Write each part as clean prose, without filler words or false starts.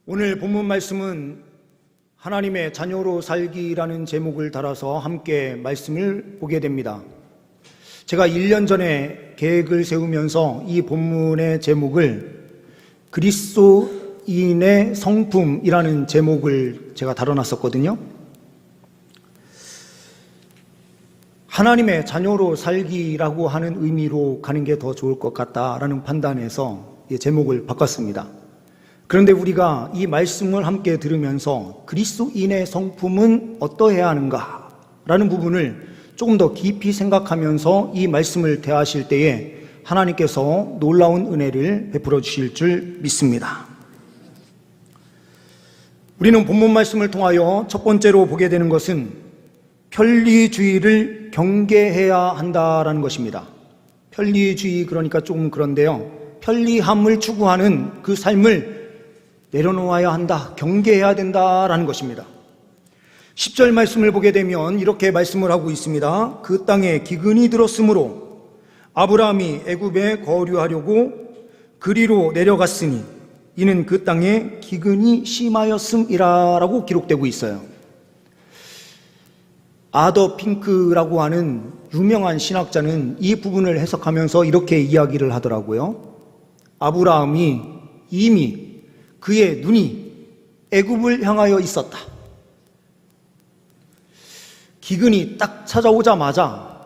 오늘 본문 말씀은 하나님의 자녀로 살기라는 제목을 달아서 함께 말씀을 보게 됩니다. 제가 1년 전에 계획을 세우면서 이 본문의 제목을 그리스도인의 성품이라는 제목을 제가 다뤄놨었거든요. 하나님의 자녀로 살기라고 하는 의미로 가는 게 더 좋을 것 같다라는 판단에서 이 제목을 바꿨습니다. 그런데 우리가 이 말씀을 함께 들으면서 그리스도인의 성품은 어떠해야 하는가 라는 부분을 조금 더 깊이 생각하면서 이 말씀을 대하실 때에 하나님께서 놀라운 은혜를 베풀어 주실 줄 믿습니다. 우리는 본문 말씀을 통하여 첫 번째로 보게 되는 것은 편리주의를 경계해야 한다라는 것입니다. 편리주의, 그러니까 조금 그런데요, 편리함을 추구하는 그 삶을 내려놓아야 한다, 경계해야 된다라는 것입니다. 10절 말씀을 보게 되면 이렇게 말씀을 하고 있습니다. 그 땅에 기근이 들었으므로 아브라함이 애굽에 거류하려고 그리로 내려갔으니 이는 그 땅에 기근이 심하였음이라 라고 기록되고 있어요. 아더 핑크라고 하는 유명한 신학자는 이 부분을 해석하면서 이렇게 이야기를 하더라고요. 아브라함이 이미 그의 눈이 애굽을 향하여 있었다. 기근이 딱 찾아오자마자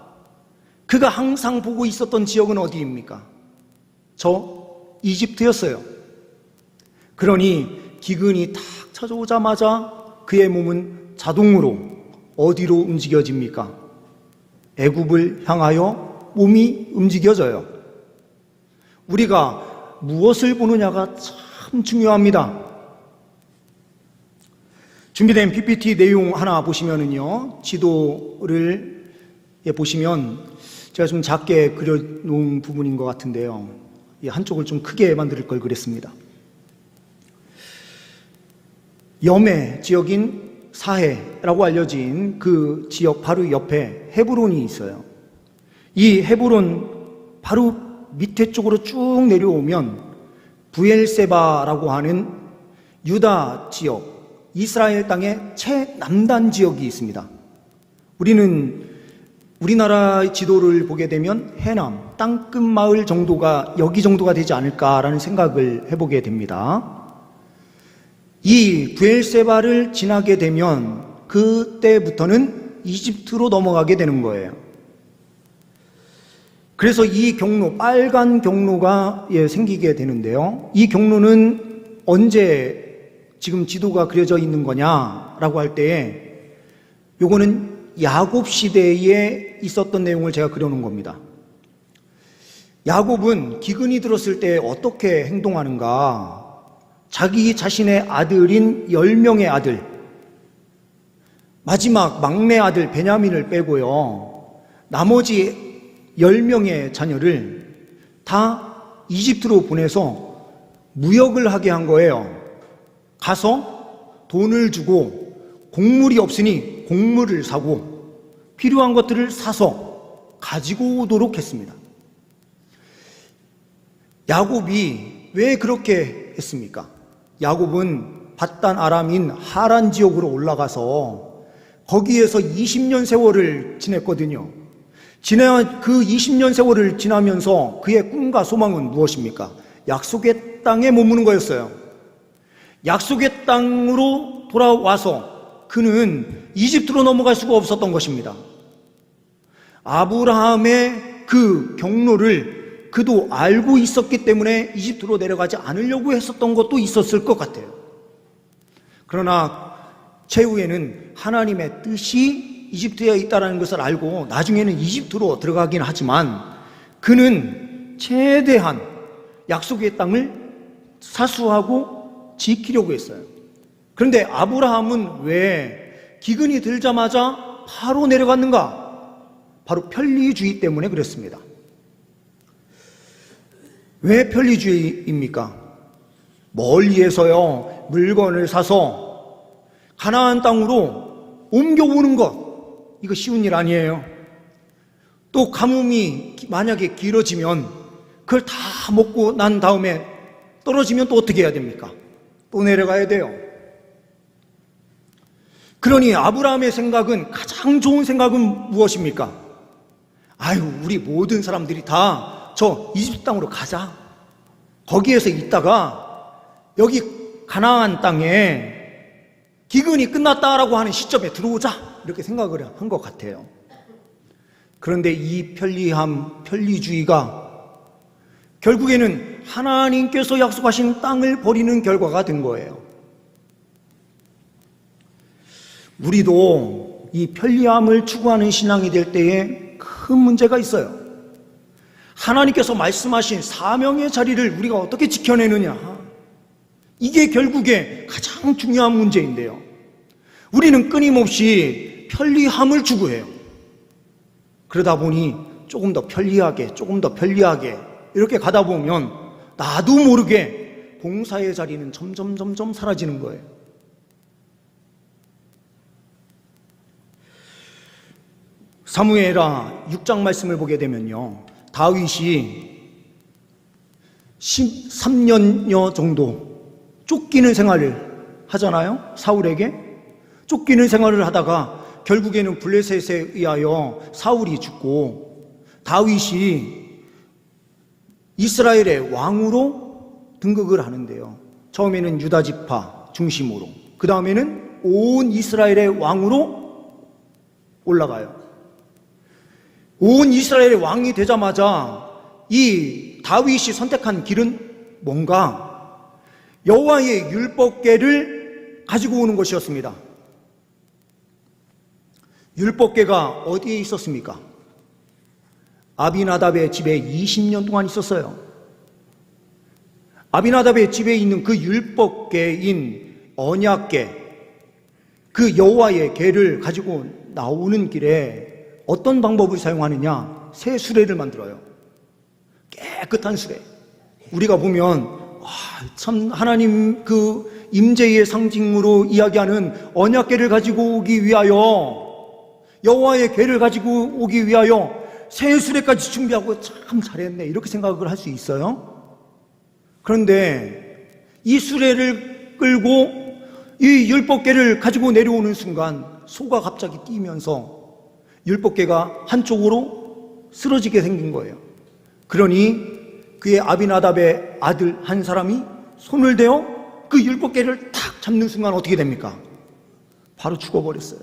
그가 항상 보고 있었던 지역은 어디입니까? 저 이집트였어요. 그러니 기근이 딱 찾아오자마자 그의 몸은 자동으로 어디로 움직여집니까? 애굽을 향하여 몸이 움직여져요. 우리가 무엇을 보느냐가 참 중요합니다. 준비된 PPT 내용 하나 보시면은요, 지도를 보시면 제가 좀 작게 그려놓은 부분인 것 같은데요, 한쪽을 좀 크게 만들 걸 그랬습니다. 염해 지역인 사해라고 알려진 그 지역 바로 옆에 헤브론이 있어요. 이 헤브론 바로 밑에 쪽으로 쭉 내려오면 부엘세바라고 하는 유다 지역, 이스라엘 땅의 최남단 지역이 있습니다. 우리는 우리나라 지도를 보게 되면 해남, 땅끝 마을 정도가 여기 정도가 되지 않을까라는 생각을 해보게 됩니다. 이 부엘세바를 지나게 되면 그때부터는 이집트로 넘어가게 되는 거예요. 그래서 이 경로, 빨간 경로가 생기게 되는데요, 이 경로는 언제 지금 지도가 그려져 있는 거냐라고 할 때에 요거는 야곱 시대에 있었던 내용을 제가 그려놓은 겁니다. 야곱은 기근이 들었을 때 어떻게 행동하는가? 자기 자신의 아들인 10명의 아들, 마지막 막내 아들 베냐민을 빼고요, 나머지 10명의 자녀를 다 이집트로 보내서 무역을 하게 한 거예요. 가서 돈을 주고 곡물이 없으니 곡물을 사고 필요한 것들을 사서 가지고 오도록 했습니다. 야곱이 왜 그렇게 했습니까? 야곱은 밧단 아람인 하란 지역으로 올라가서 거기에서 20년 세월을 지냈거든요. 그 20년 세월을 지나면서 그의 꿈과 소망은 무엇입니까? 약속의 땅에 머무는 거였어요. 약속의 땅으로 돌아와서 그는 이집트로 넘어갈 수가 없었던 것입니다. 아브라함의 그 경로를 그도 알고 있었기 때문에 이집트로 내려가지 않으려고 했었던 것도 있었을 것 같아요. 그러나 최후에는 하나님의 뜻이 이집트에 있다는 것을 알고 나중에는 이집트로 들어가긴 하지만 그는 최대한 약속의 땅을 사수하고 지키려고 했어요. 그런데 아브라함은 왜 기근이 들자마자 바로 내려갔는가? 바로 편리주의 때문에 그랬습니다. 왜 편리주의입니까? 멀리에서요, 물건을 사서 가나안 땅으로 옮겨오는 것, 이거 쉬운 일 아니에요. 또 가뭄이 만약에 길어지면 그걸 다 먹고 난 다음에 떨어지면 또 어떻게 해야 됩니까? 또 내려가야 돼요. 그러니 아브라함의 생각은, 가장 좋은 생각은 무엇입니까? 아유, 우리 모든 사람들이 다 저 이집트 땅으로 가자. 거기에서 있다가 여기 가나안 땅에 기근이 끝났다라고 하는 시점에 들어오자, 이렇게 생각을 한 것 같아요. 그런데 이 편리함, 편리주의가 결국에는 하나님께서 약속하신 땅을 버리는 결과가 된 거예요. 우리도 이 편리함을 추구하는 신앙이 될 때에 큰 문제가 있어요. 하나님께서 말씀하신 사명의 자리를 우리가 어떻게 지켜내느냐, 이게 결국에 가장 중요한 문제인데요. 우리는 끊임없이 편리함을 추구해요. 그러다 보니 조금 더 편리하게, 조금 더 편리하게 이렇게 가다 보면 나도 모르게 봉사의 자리는 점점 사라지는 거예요. 사무엘하 6장 말씀을 보게 되면요, 다윗이 13년여 정도 쫓기는 생활을 하잖아요. 사울에게 쫓기는 생활을 하다가 결국에는 블레셋에 의하여 사울이 죽고 다윗이 이스라엘의 왕으로 등극을 하는데요. 처음에는 유다 지파 중심으로, 그 다음에는 온 이스라엘의 왕으로 올라가요. 온 이스라엘의 왕이 되자마자 이 다윗이 선택한 길은 뭔가? 여호와의 율법궤를 가지고 오는 것이었습니다. 율법궤가 어디에 있었습니까? 아비나답의 집에 20년 동안 있었어요. 아비나답의 집에 있는 그 율법궤인 언약궤, 그 여호와의 궤를 가지고 나오는 길에 어떤 방법을 사용하느냐? 새 수레를 만들어요. 깨끗한 수레. 우리가 보면 참 하나님 그 임재의 상징으로 이야기하는 언약궤를 가지고 오기 위하여, 여호와의 궤를 가지고 오기 위하여 새 수레까지 준비하고 참 잘했네, 이렇게 생각을 할 수 있어요. 그런데 이 수레를 끌고 이 율법궤를 가지고 내려오는 순간 소가 갑자기 뛰면서 율법궤가 한쪽으로 쓰러지게 생긴 거예요. 그러니 그의 아비나답의 아들 한 사람이 손을 대어 그 율법궤를 탁 잡는 순간 어떻게 됩니까? 바로 죽어버렸어요.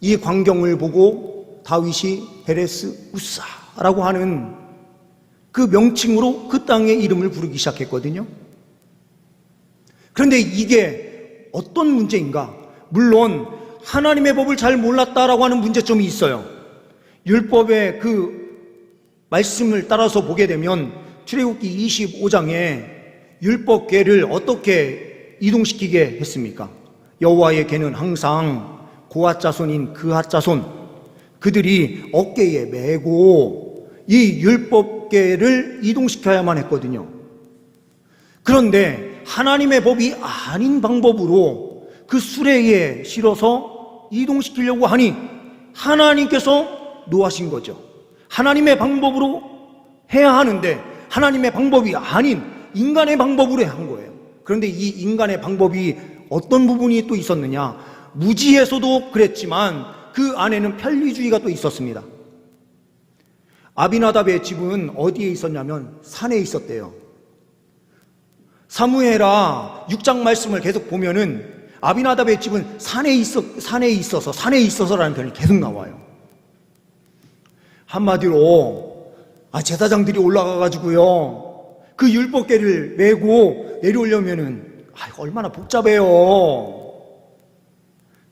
이 광경을 보고 다윗이 헤레스 우사라고 하는 그 명칭으로 그 땅의 이름을 부르기 시작했거든요. 그런데 이게 어떤 문제인가? 물론 하나님의 법을 잘 몰랐다라고 하는 문제점이 있어요. 율법의 그 말씀을 따라서 보게 되면 출애굽기 25장에 율법궤를 어떻게 이동시키게 했습니까? 여호와의 궤는 항상 고핫 자손인 그핫 자손, 그들이 어깨에 메고 이 율법궤를 이동시켜야만 했거든요. 그런데 하나님의 법이 아닌 방법으로 그 수레에 실어서 이동시키려고 하니 하나님께서 노하신 거죠. 하나님의 방법으로 해야 하는데 하나님의 방법이 아닌 인간의 방법으로 한 거예요. 그런데 이 인간의 방법이 어떤 부분이 또 있었느냐? 무지에서도 그랬지만 그 안에는 편리주의가 또 있었습니다. 아비나답의 집은 어디에 있었냐면 산에 있었대요. 사무엘하 6장 말씀을 계속 보면은 아비나답의 집은 산에 있어서라는 표현이 계속 나와요. 한마디로 제사장들이 올라가가지고요 그 율법궤를 메고 내려오려면은 얼마나 복잡해요.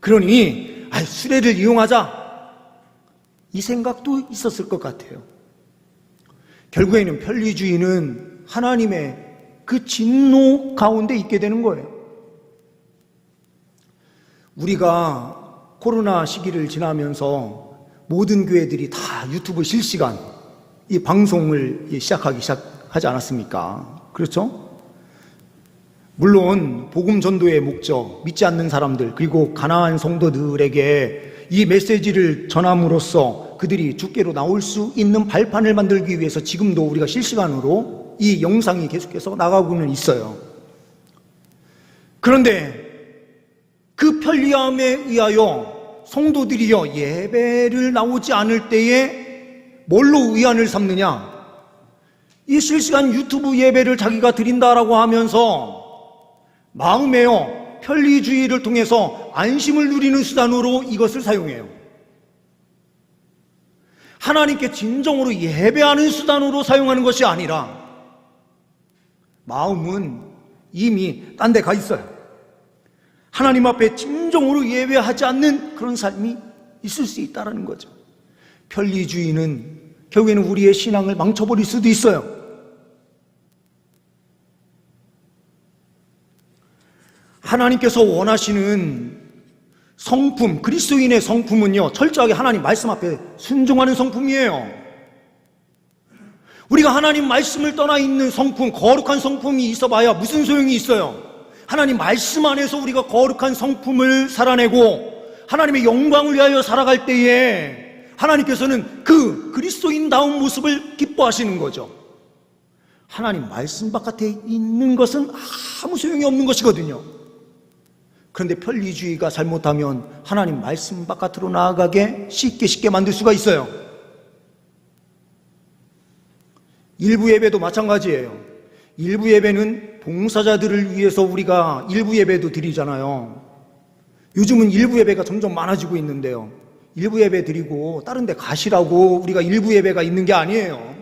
그러니 수레를 이용하자, 이 생각도 있었을 것 같아요. 결국에는 편리주의는 하나님의 그 진노 가운데 있게 되는 거예요. 우리가 코로나 시기를 지나면서 모든 교회들이 다 유튜브 실시간 이 방송을 시작하지 않았습니까? 그렇죠? 물론 복음 전도의 목적, 믿지 않는 사람들 그리고 가난한 성도들에게 이 메시지를 전함으로써 그들이 주께로 나올 수 있는 발판을 만들기 위해서 지금도 우리가 실시간으로 이 영상이 계속해서 나가고는 있어요. 그런데 그 편리함에 의하여 성도들이여 예배를 나오지 않을 때에 뭘로 위안을 삼느냐? 이 실시간 유튜브 예배를 자기가 드린다라고 하면서 마음에요 편리주의를 통해서 안심을 누리는 수단으로 이것을 사용해요. 하나님께 진정으로 예배하는 수단으로 사용하는 것이 아니라 마음은 이미 딴 데 가 있어요. 하나님 앞에 진정으로 예배하지 않는 그런 삶이 있을 수 있다는 거죠. 편리주의는 결국에는 우리의 신앙을 망쳐버릴 수도 있어요. 하나님께서 원하시는 성품, 그리스도인의 성품은요, 철저하게 하나님 말씀 앞에 순종하는 성품이에요. 우리가 하나님 말씀을 떠나 있는 성품, 거룩한 성품이 있어봐야 무슨 소용이 있어요? 하나님 말씀 안에서 우리가 거룩한 성품을 살아내고 하나님의 영광을 위하여 살아갈 때에 하나님께서는 그 그리스도인다운 모습을 기뻐하시는 거죠. 하나님 말씀 바깥에 있는 것은 아무 소용이 없는 것이거든요. 그런데 편리주의가 잘못하면 하나님 말씀 바깥으로 나아가게 쉽게 만들 수가 있어요. 일부 예배도 마찬가지예요. 일부 예배는 봉사자들을 위해서 우리가 일부 예배도 드리잖아요. 요즘은 일부 예배가 점점 많아지고 있는데요. 일부 예배 드리고 다른 데 가시라고 우리가 일부 예배가 있는 게 아니에요.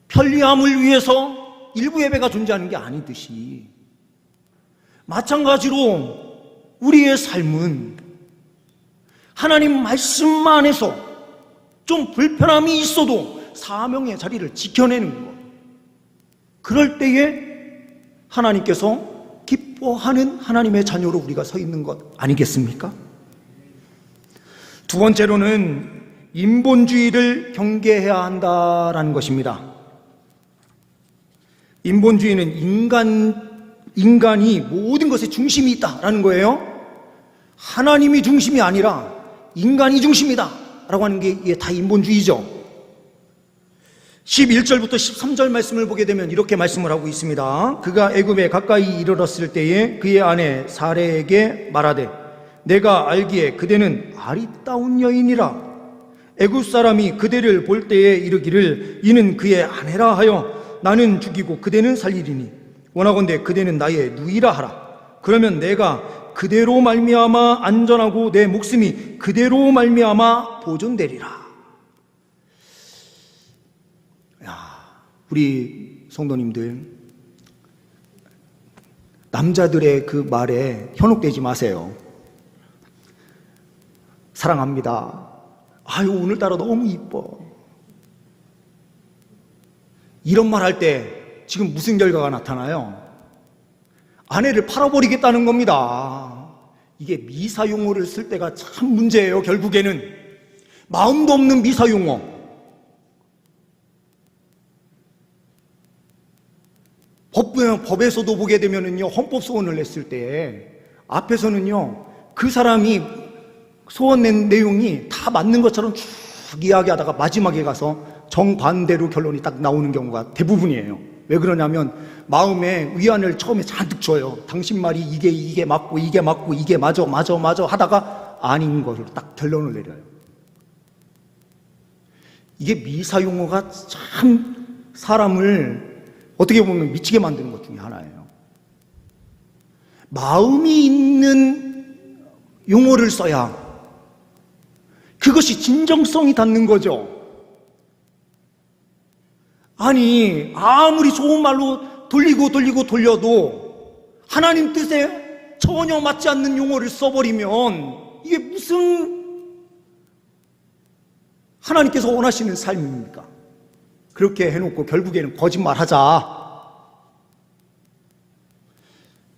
편리함을 위해서 일부 예배가 존재하는 게 아니듯이 마찬가지로 우리의 삶은 하나님 말씀 안에서 좀 불편함이 있어도 사명의 자리를 지켜내는 것, 그럴 때에 하나님께서 기뻐하는 하나님의 자녀로 우리가 서 있는 것 아니겠습니까? 두 번째로는 인본주의를 경계해야 한다라는 것입니다. 인본주의는 인간이 모든 것의 중심이 있다라는 거예요. 하나님이 중심이 아니라 인간이 중심이다 라고 하는 게 이게 다 인본주의죠. 11절부터 13절 말씀을 보게 되면 이렇게 말씀을 하고 있습니다. 그가 애굽에 가까이 이르렀을 때에 그의 아내 사레에게 말하되 내가 알기에 그대는 아리따운 여인이라. 애굽 사람이 그대를 볼 때에 이르기를 이는 그의 아내라 하여 나는 죽이고 그대는 살리리니 원하건대 그대는 나의 누이라 하라. 그러면 내가 그대로 말미암아 안전하고 내 목숨이 그대로 말미암아 보존되리라. 우리 성도님들, 남자들의 그 말에 현혹되지 마세요. 사랑합니다. 아유 오늘따라 너무 이뻐. 이런 말 할 때 지금 무슨 결과가 나타나요? 아내를 팔아버리겠다는 겁니다. 이게 미사용어를 쓸 때가 참 문제예요. 결국에는 마음도 없는 미사용어. 법에서도 보게 되면은요, 헌법 소원을 냈을 때 앞에서는요, 그 사람이 소원 낸 내용이 다 맞는 것처럼 쭉 이야기하다가 마지막에 가서 정반대로 결론이 딱 나오는 경우가 대부분이에요. 왜 그러냐면 마음에 위안을 처음에 잔뜩 줘요. 당신 말이 이게 맞고 이게 맞고 이게 맞아 하다가 아닌 거를 딱 결론을 내려요. 이게 미사용어가 참 사람을 어떻게 보면 미치게 만드는 것 중에 하나예요. 마음이 있는 용어를 써야 그것이 진정성이 닿는 거죠. 아니 아무리 좋은 말로 돌려도 하나님 뜻에 전혀 맞지 않는 용어를 써버리면 이게 무슨 하나님께서 원하시는 삶입니까? 그렇게 해놓고 결국에는 거짓말하자.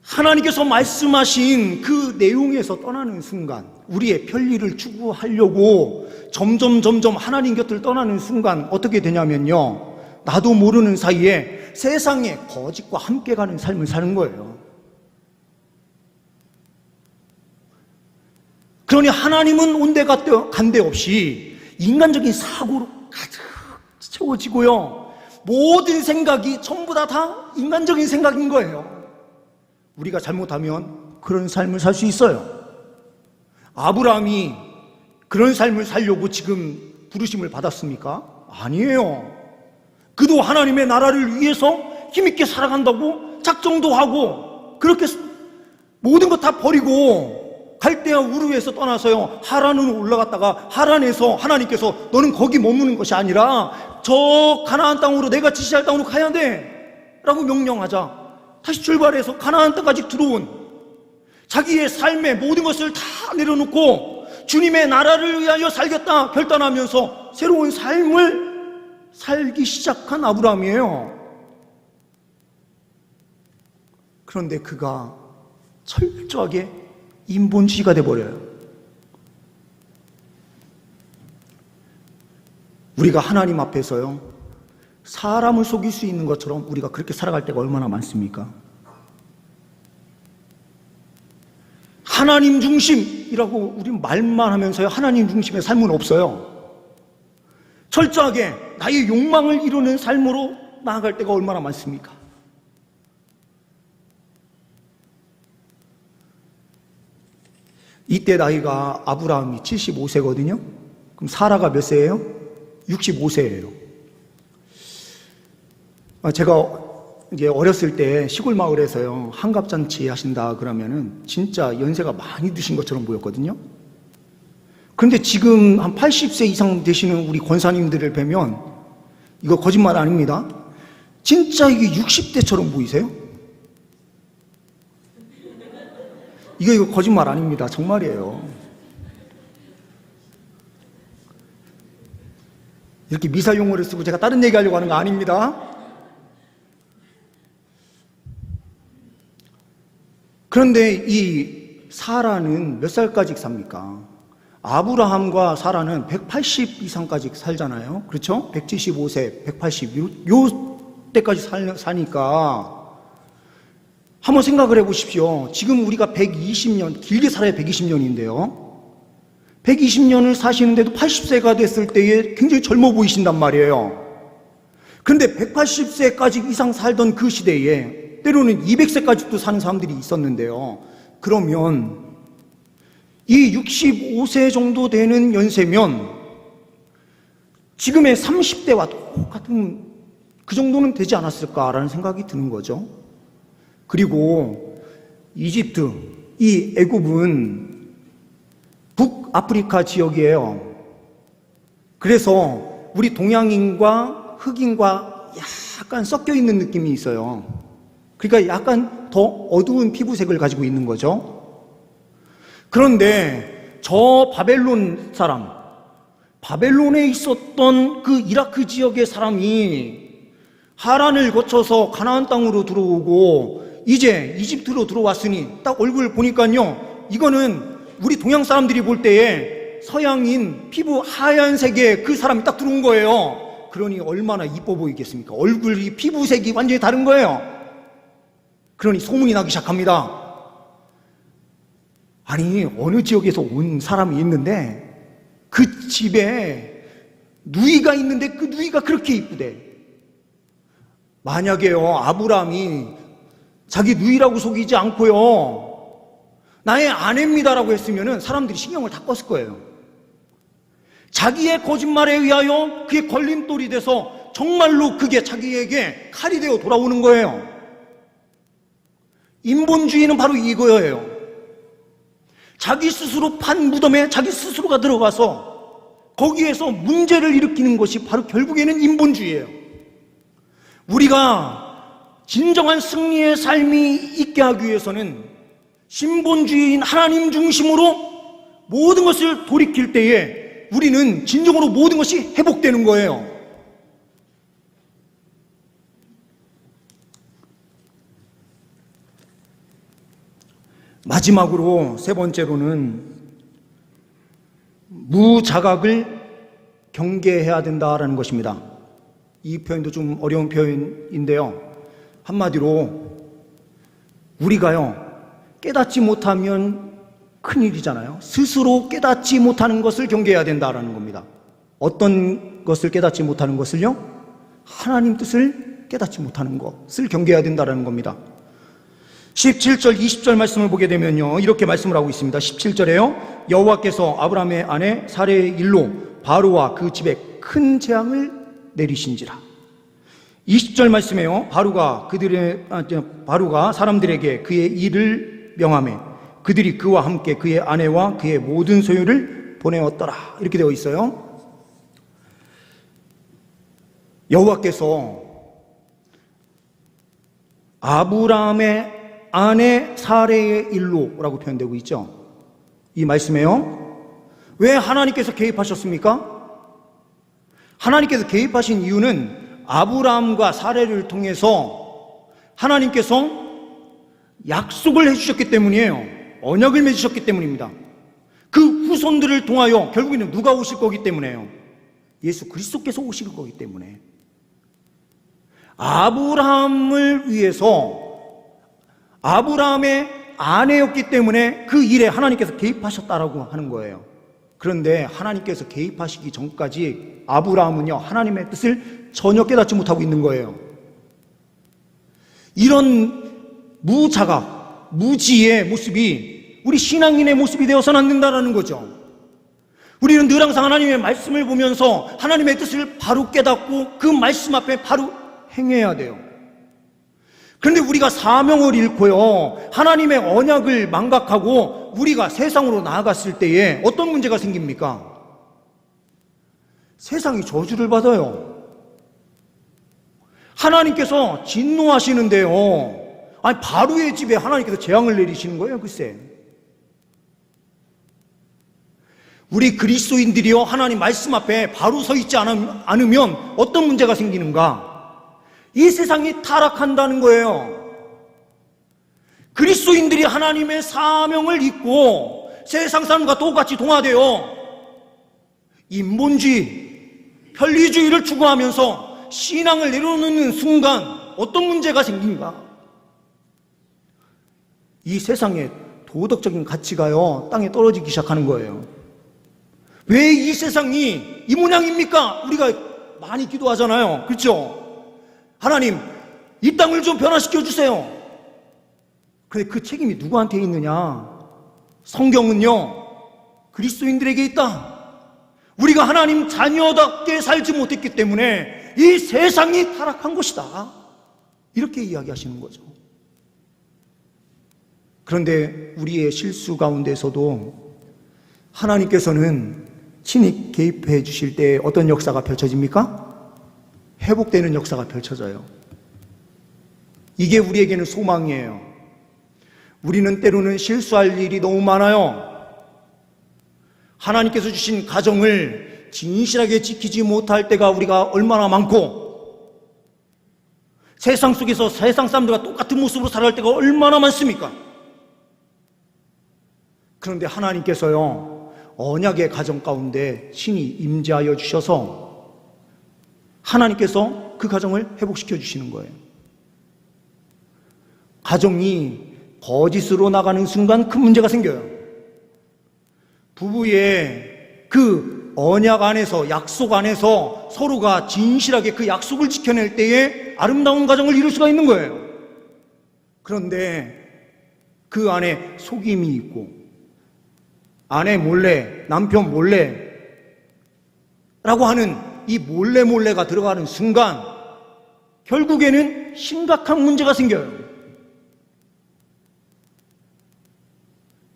하나님께서 말씀하신 그 내용에서 떠나는 순간, 우리의 편리를 추구하려고 점점 하나님 곁을 떠나는 순간 어떻게 되냐면요, 나도 모르는 사이에 세상의 거짓과 함께 가는 삶을 사는 거예요. 그러니 하나님은 온데간데 없이 인간적인 사고로 가득 채워지고요, 모든 생각이 전부 다 인간적인 생각인 거예요. 우리가 잘못하면 그런 삶을 살 수 있어요. 아브라함이 그런 삶을 살려고 지금 부르심을 받았습니까? 아니에요. 그도 하나님의 나라를 위해서 힘있게 살아간다고 작정도 하고 그렇게 모든 것 다 버리고 갈대아 우르에서 떠나서요 하란으로 올라갔다가 하란에서 하나님께서 너는 거기 머무는 것이 아니라 저 가나안 땅으로 내가 지시할 땅으로 가야 돼 라고 명령하자 다시 출발해서 가나안 땅까지 들어온 자기의 삶의 모든 것을 다 내려놓고 주님의 나라를 위하여 살겠다 결단하면서 새로운 삶을 살기 시작한 아브라함이에요. 그런데 그가 철저하게 인본주의가 돼버려요. 우리가 하나님 앞에서요 사람을 속일 수 있는 것처럼 우리가 그렇게 살아갈 때가 얼마나 많습니까? 하나님 중심이라고 우리 말만 하면서요 하나님 중심의 삶은 없어요. 철저하게 나의 욕망을 이루는 삶으로 나아갈 때가 얼마나 많습니까? 이때 나이가 아브라함이 75세거든요. 그럼 사라가 몇 세예요? 65세예요. 제가 이제 어렸을 때 시골 마을에서요 한갑잔치 하신다 그러면은 진짜 연세가 많이 드신 것처럼 보였거든요. 그런데 지금 한 80세 이상 되시는 우리 권사님들을 뵈면 이거 거짓말 아닙니다. 진짜 이게 60대처럼 보이세요? 이거 거짓말 아닙니다. 정말이에요. 이렇게 미사 용어를 쓰고 제가 다른 얘기하려고 하는 거 아닙니다. 그런데 이 사라는 몇 살까지 삽니까? 아브라함과 사라는 180 이상까지 살잖아요. 그렇죠? 175세, 180, 요 때까지 사니까 한번 생각을 해보십시오. 지금 우리가 120년, 길게 살아야 120년인데요. 120년을 사시는데도 80세가 됐을 때에 굉장히 젊어 보이신단 말이에요. 그런데 180세까지 이상 살던 그 시대에 때로는 200세까지도 사는 사람들이 있었는데요. 그러면 이 65세 정도 되는 연세면 지금의 30대와 똑같은 그 정도는 되지 않았을까라는 생각이 드는 거죠. 그리고 이집트, 이 애굽은 북아프리카 지역이에요. 그래서 우리 동양인과 흑인과 약간 섞여 있는 느낌이 있어요. 그러니까 약간 더 어두운 피부색을 가지고 있는 거죠. 그런데 저 바벨론 사람, 바벨론에 있었던 그 이라크 지역의 사람이 하란을 거쳐서 가나안 땅으로 들어오고 이제 이집트로 들어왔으니 딱 얼굴 보니까요 이거는 우리 동양 사람들이 볼 때에 서양인 피부 하얀색의 그 사람이 딱 들어온 거예요. 그러니 얼마나 이뻐 보이겠습니까? 얼굴이 피부색이 완전히 다른 거예요. 그러니 소문이 나기 시작합니다. 아니 어느 지역에서 온 사람이 있는데 그 집에 누이가 있는데 그 누이가 그렇게 이쁘대. 만약에요 아브라함이 자기 누이라고 속이지 않고요 나의 아내입니다라고 했으면은 사람들이 신경을 다 껐을 거예요. 자기의 거짓말에 의하여 그게 걸림돌이 돼서 정말로 그게 자기에게 칼이 되어 돌아오는 거예요. 인본주의는 바로 이거예요. 자기 스스로 판 무덤에 자기 스스로가 들어가서 거기에서 문제를 일으키는 것이 바로 결국에는 인본주의예요. 우리가 진정한 승리의 삶이 있게 하기 위해서는 신본주의인 하나님 중심으로 모든 것을 돌이킬 때에 우리는 진정으로 모든 것이 회복되는 거예요. 마지막으로 세 번째로는 무자각을 경계해야 된다라는 것입니다. 이 표현도 좀 어려운 표현인데요. 한마디로 우리가요 깨닫지 못하면 큰일이잖아요. 스스로 깨닫지 못하는 것을 경계해야 된다라는 겁니다. 어떤 것을 깨닫지 못하는 것을요? 하나님 뜻을 깨닫지 못하는 것을 경계해야 된다는 겁니다. 17절 20절 말씀을 보게 되면요, 이렇게 말씀을 하고 있습니다. 17절에요, 여호와께서 아브라함의 아내 사레의 일로 바로와 그 집에 큰 재앙을 내리신지라. 20절 말씀에요, 바로가 사람들에게 그의 일을 명하매 그들이 그와 함께 그의 아내와 그의 모든 소유를 보내었더라. 이렇게 되어 있어요. 여호와께서 아브라함의 아내 사레의 일로라고 표현되고 있죠. 이 말씀에요, 왜 하나님께서 개입하셨습니까? 하나님께서 개입하신 이유는 아브라함과 사레를 통해서 하나님께서 약속을 해주셨기 때문이에요. 언약을 맺으셨기 때문입니다. 그 후손들을 통하여 결국에는 누가 오실 거기 때문에요? 예수 그리스도께서 오실 거기 때문에. 아브라함을 위해서, 아브라함의 아내였기 때문에 그 일에 하나님께서 개입하셨다라고 하는 거예요. 그런데 하나님께서 개입하시기 전까지 아브라함은요, 하나님의 뜻을 전혀 깨닫지 못하고 있는 거예요. 이런 무자각, 무지의 모습이 우리 신앙인의 모습이 되어서는 안 된다는 거죠. 우리는 늘 항상 하나님의 말씀을 보면서 하나님의 뜻을 바로 깨닫고 그 말씀 앞에 바로 행해야 돼요. 그런데 우리가 사명을 잃고요, 하나님의 언약을 망각하고 우리가 세상으로 나아갔을 때에 어떤 문제가 생깁니까? 세상이 저주를 받아요. 하나님께서 진노하시는데요, 아니 바로의 집에 하나님께서 재앙을 내리시는 거예요. 글쎄, 우리 그리스도인들이요, 하나님 말씀 앞에 바로 서 있지 않으면 어떤 문제가 생기는가? 이 세상이 타락한다는 거예요. 그리스도인들이 하나님의 사명을 잊고 세상 사람과 똑같이 동화되어 인본주의, 편리주의를 추구하면서 신앙을 내려놓는 순간 어떤 문제가 생긴가? 이 세상의 도덕적인 가치가요, 땅에 떨어지기 시작하는 거예요. 왜 이 세상이 이 모양입니까? 우리가 많이 기도하잖아요. 그렇죠? 하나님, 이 땅을 좀 변화시켜 주세요. 그런데 그 책임이 누구한테 있느냐? 성경은요, 그리스도인들에게 있다. 우리가 하나님 자녀답게 살지 못했기 때문에 이 세상이 타락한 것이다. 이렇게 이야기하시는 거죠. 그런데 우리의 실수 가운데서도 하나님께서는 친히 개입해 주실 때 어떤 역사가 펼쳐집니까? 회복되는 역사가 펼쳐져요. 이게 우리에게는 소망이에요. 우리는 때로는 실수할 일이 너무 많아요. 하나님께서 주신 가정을 진실하게 지키지 못할 때가 우리가 얼마나 많고, 세상 속에서 세상 사람들과 똑같은 모습으로 살아갈 때가 얼마나 많습니까? 그런데 하나님께서요, 언약의 가정 가운데 신이 임재하여 주셔서 하나님께서 그 가정을 회복시켜 주시는 거예요. 가정이 거짓으로 나가는 순간 큰 문제가 생겨요. 부부의 그 언약 안에서, 약속 안에서 서로가 진실하게 그 약속을 지켜낼 때에 아름다운 가정을 이룰 수가 있는 거예요. 그런데 그 안에 속임이 있고, 아내 몰래, 남편 몰래 라고 하는 이 몰래가 들어가는 순간 결국에는 심각한 문제가 생겨요.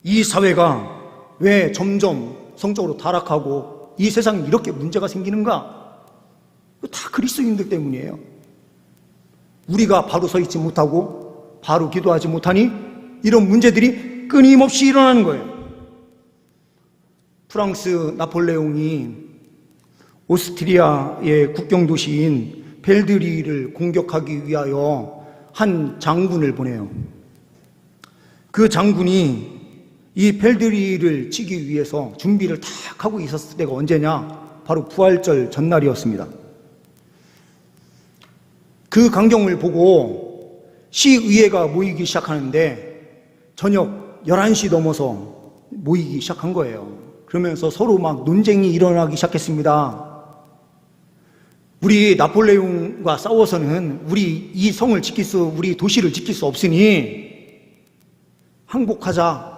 이 사회가 왜 점점 성적으로 타락하고 이 세상에 이렇게 문제가 생기는가? 다 그리스도인들 때문이에요. 우리가 바로 서 있지 못하고 바로 기도하지 못하니 이런 문제들이 끊임없이 일어나는 거예요. 프랑스 나폴레옹이 오스트리아의 국경 도시인 벨드리를 공격하기 위하여 한 장군을 보내요. 그 장군이 이 벨드리를 치기 위해서 준비를 딱 하고 있었을 때가 언제냐? 바로 부활절 전날이었습니다. 그 광경을 보고 시의회가 모이기 시작하는데 저녁 11시 넘어서 모이기 시작한 거예요. 그러면서 서로 막 논쟁이 일어나기 시작했습니다. 우리 나폴레옹과 싸워서는 우리 이 성을 우리 도시를 지킬 수 없으니 항복하자.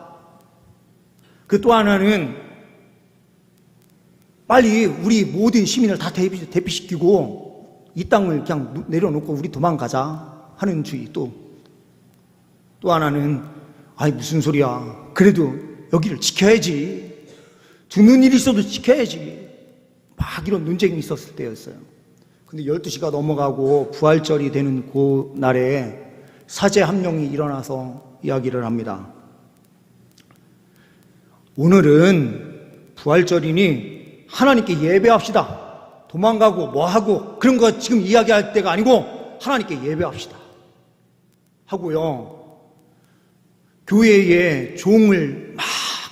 그 또 하나는 빨리 우리 모든 시민을 다 대피시키고 이 땅을 그냥 내려놓고 우리 도망가자 하는 주의. 또 하나는 아이 무슨 소리야. 그래도 여기를 지켜야지. 죽는 일이 있어도 지켜야지. 막 이런 논쟁이 있었을 때였어요. 근데 12시가 넘어가고 부활절이 되는 그 날에 사제 한 명이 일어나서 이야기를 합니다. 오늘은 부활절이니 하나님께 예배합시다. 도망가고 뭐하고 그런 거 지금 이야기할 때가 아니고 하나님께 예배합시다 하고요, 교회에 종을 막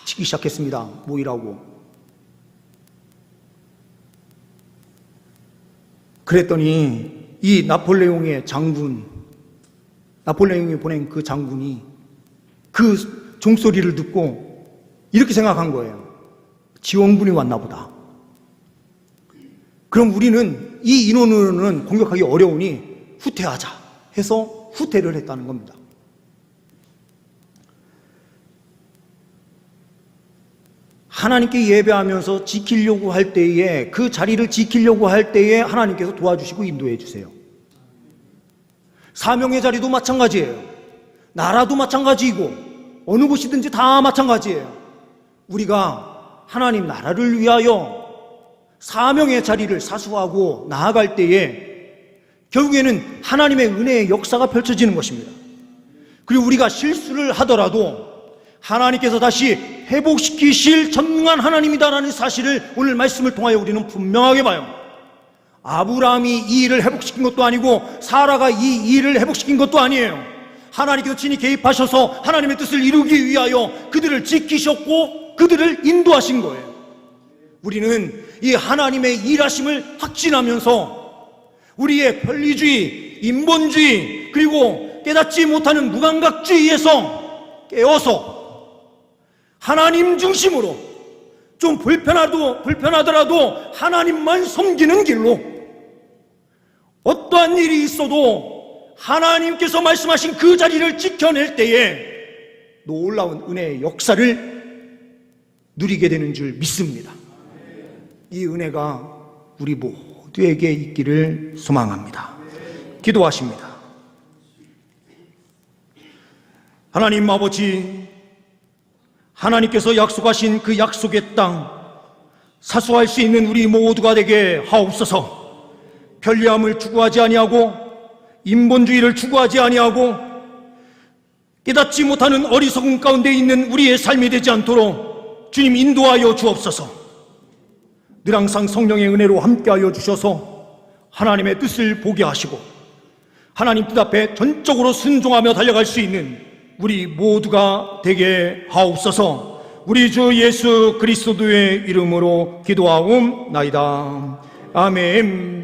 치기 시작했습니다. 모이라고. 그랬더니 이 나폴레옹이 보낸 그 장군이 그 종소리를 듣고 이렇게 생각한 거예요. 지원군이 왔나 보다. 그럼 우리는 이 인원으로는 공격하기 어려우니 후퇴하자 해서 후퇴를 했다는 겁니다. 하나님께 예배하면서 지키려고 할 때에, 그 자리를 지키려고 할 때에 하나님께서 도와주시고 인도해 주세요. 사명의 자리도 마찬가지예요. 나라도 마찬가지이고 어느 곳이든지 다 마찬가지예요. 우리가 하나님 나라를 위하여 사명의 자리를 사수하고 나아갈 때에 결국에는 하나님의 은혜의 역사가 펼쳐지는 것입니다. 그리고 우리가 실수를 하더라도 하나님께서 다시 회복시키실 전능한 하나님이다라는 사실을 오늘 말씀을 통하여 우리는 분명하게 봐요. 아브라함이 이 일을 회복시킨 것도 아니고 사라가 이 일을 회복시킨 것도 아니에요. 하나님께서 친히 개입하셔서 하나님의 뜻을 이루기 위하여 그들을 지키셨고 그들을 인도하신 거예요. 우리는 이 하나님의 일하심을 확신하면서 우리의 편리주의, 인본주의, 그리고 깨닫지 못하는 무감각주의에서 깨어서 하나님 중심으로 좀 불편하더라도 하나님만 섬기는 길로, 어떠한 일이 있어도 하나님께서 말씀하신 그 자리를 지켜낼 때에 놀라운 은혜의 역사를 누리게 되는 줄 믿습니다. 이 은혜가 우리 모두에게 있기를 소망합니다. 기도하십니다. 하나님 아버지, 하나님께서 약속하신 그 약속의 땅 사수할 수 있는 우리 모두가 되게 하옵소서. 편리함을 추구하지 아니하고 인본주의를 추구하지 아니하고 깨닫지 못하는 어리석음 가운데 있는 우리의 삶이 되지 않도록 주님 인도하여 주옵소서. 늘 항상 성령의 은혜로 함께하여 주셔서 하나님의 뜻을 보게 하시고 하나님 뜻 앞에 전적으로 순종하며 달려갈 수 있는 우리 모두가 되게 하옵소서. 우리 주 예수 그리스도의 이름으로 기도하옵나이다. 아멘.